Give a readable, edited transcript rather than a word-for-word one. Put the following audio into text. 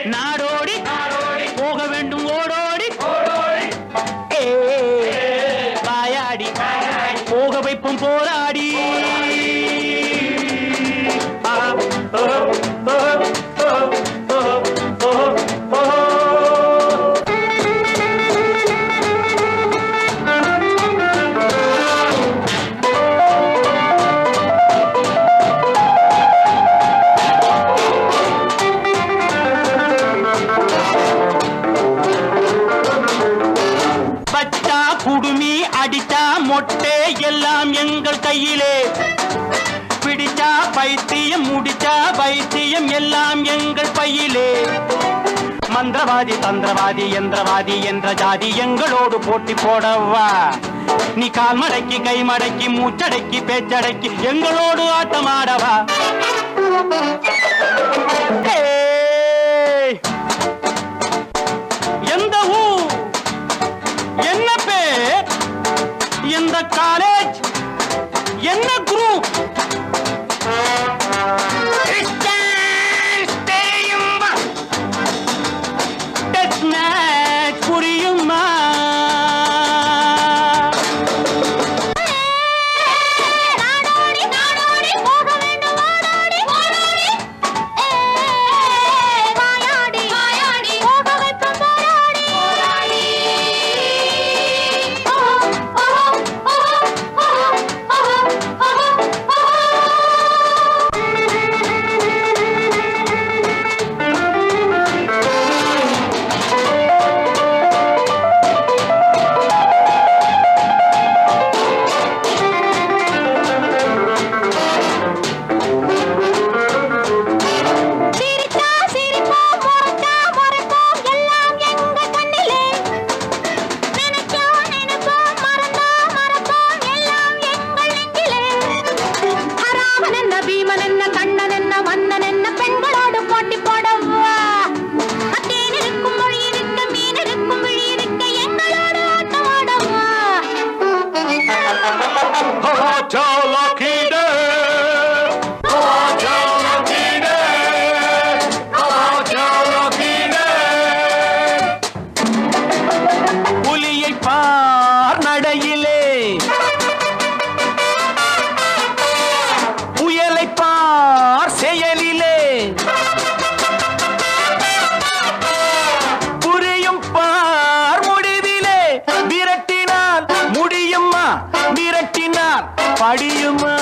நாடோடி போக வேண்டும் ஓடோடி வாயாடி போக வைப்பும் போராடி குடுமி அடிச்சா மொட்டை எல்லாம் எங்கள் கையிலே பிடிச்சா பைத்தியம் முடிச்சா வைத்தியம் எல்லாம் எங்கள் பையிலே மந்திரவாதி தந்திரவாதி யந்திரவாதி என்ற ஜாதி எங்களோடு போட்டி போடவா நீ கால் மடக்கி கை மடக்கி மூச்சடக்கி பேச்சடக்கி எங்களோடு ஆட்டமாடவா எந்த ஊர் என்ன பேர் எந்த காலேஜ் என்ன குரூப் புரியுமா புலியை பார் நடையிலே புயலை பார் செயலிலே புரியும் பார் முடிவிலே விரட்டினால் முடியுமா விரட்டினால் படியுமா